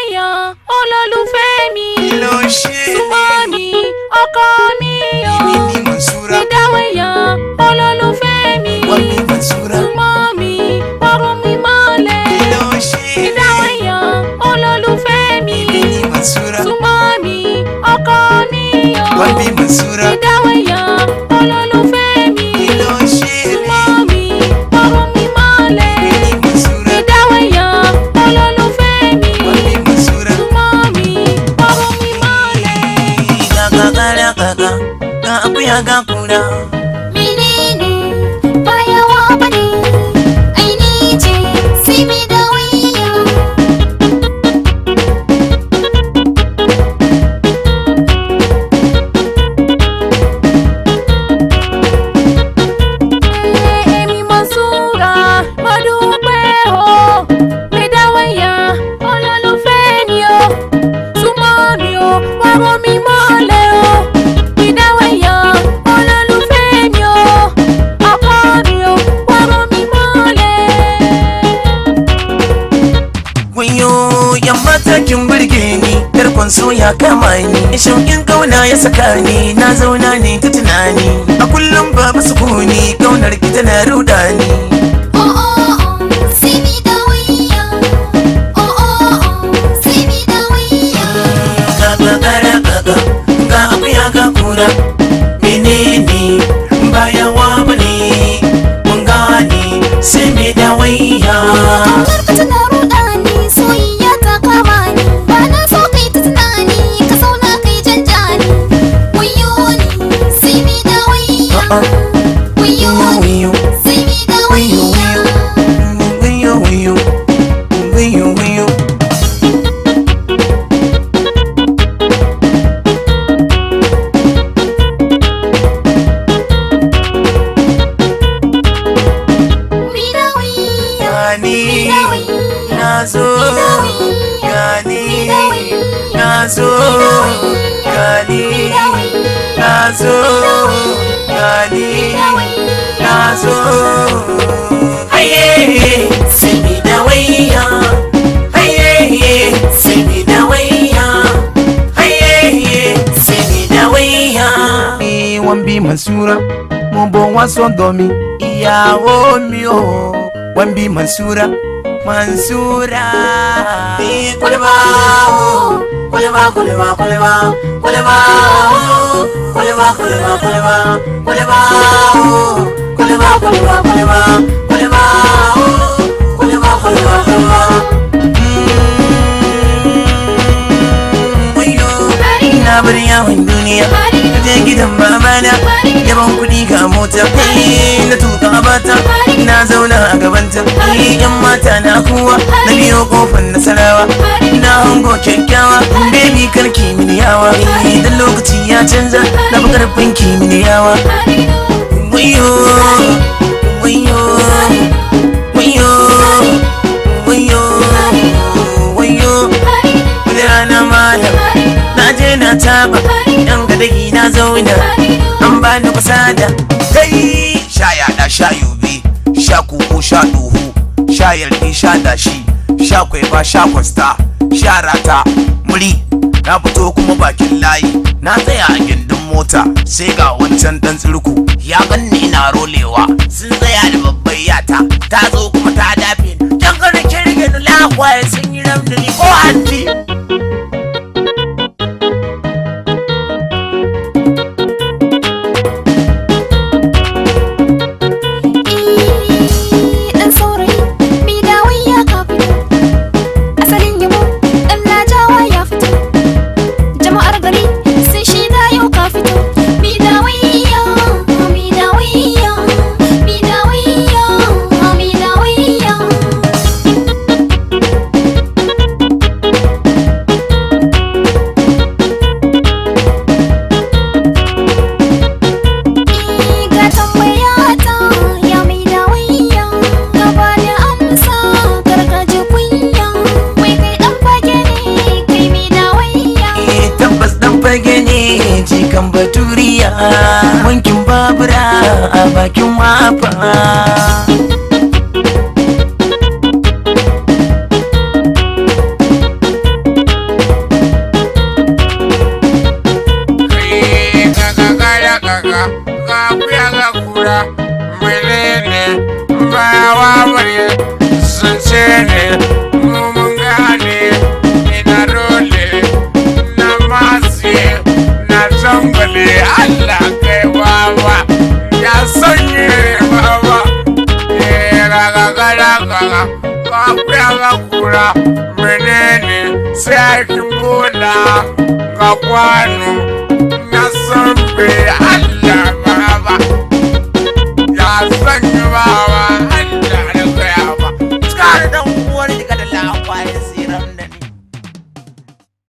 Ìdáwẹ̀yà olólùfẹ́ mi. Kí ló ṣe? Súnmọ́ mi, ọkọ mi o. Èmi ni Mansura. Ìdáwẹ̀yà olólùfẹ́ mi. Wami Mansura. Súnmọ́ mi, ọrùn mi mọ́lẹ̀. Kí ló ṣe? Ìdáwẹ̀yà olólùfẹ́ mi. Èmi ni Mansura. Súnmọ́ mi, ọkọ mi o. Wami Mansura. Ìdáwẹ̀yà olólùfẹ́ mi. Kí ló ṣe? Súnmọ́ mi, ọrùn mi mọ́lẹ̀. Èmi ni Mansura. Ìdáwẹ̀yà olólùfẹ́ mi. Wami Mansura. Súnmọ́ mi, ọrùn mi mọ́lẹ̀. Kaka ga akuya ga kura. Menene bayawa bane aini ce sai mai dawiya. Èmi Mansura mo dúpẹ́ o. Ìdáwẹ̀yà olólùfẹ́ mi o. Súnmọ́ mi o, ọrùn mi mọ́lẹ̀ o. Ìdáwẹ̀yà olólùfẹ́ mi o. Ọkọ mi o, ọrùn mi mọ́lẹ̀. Wayo yamma ta kin burge ni, tarkon so ya kama ni, shauƙin kauna ya saka ni, na zauna ne ta tunani, a kullum babu sukuni, kaunar ki tana ruda ni. Oh oh oh sai mai dawiya. Oh oh oh sai mai dawiya. Ga akuya ga kura. Menene bayawa bane mun gane sai me dawaiya. Kaunar ka tana ruɗa ni, soyayya ta kama ni, ba na so kai ta tunani, ka zauna kai janjani. Wayo ni sai mai dawiya. Wayo ni Wayo sai mai dawiya. wayo wayo wayo wayo. Mai dawiya. Gani nazo, gani nazo, gani nazo, gani nazo. Haye sai mi dawaiya. Haye sai mi dawaiya. Haye sai mi dawaiya. Wambi Mansura mo bon wa sọ́dọ̀ mi, ìyàwó mi o. Wambi Mansura, Mansura. Koleba o, koleba koleba koleba, koleba o, koleba koleba koleba, koleba o, koleba koleba koleba, koleba o, koleba koleba koleba. Wayo na bar yawon duniya, na je gidan babana, yaban kuɗi ga mota, na tuka bata, na zauna a gabanta, yan mata na kuwa, na biyo kofar nasarawa, na hango kyakkyawa, baby karki mini yawa, idan lokaci ya canza, na fi karfin ki mini yawa. Wayo, wayo, wayo, wayo, wayo, wani rana malam, na je na taba, yan gadagi na zauna, an bani kusada. Kai sha yaɗa sha yobe, sha kuku sha duhu, sha yalɗi sha dashi, sha kwaiba sha kwasta, sha rata muri. Na fito kuma bakin layi, na tsaya a gindin mota, sai ga wancan dan tsirku ya ganni ina rolewa, sun tsaya da babbar yata, ta zo kuma ta dafe ni, dan kada kirge ni lakwaye sun yi ramdani ko hanti. Dan saurayi mai dawiya ka fito, asalin yabo dan lajawa ya fito, jama'ar gari sun shaida yau ka fito. Mai dawiya, mai dawiya, mai dawiya, mai dawiya. Ga tambayata ya mai dawiya, ka bani amsa gargaje kunya, wai kai dan fage ne kai mai dawiya. Tabbas dan fage ne jikan baturiya, wankin babura a bakin wafa. warware zance ne mun gane ina role na matse na zambale Allah kai wawa ya sanye wawa ga kura menene sai aikin bola ga kwano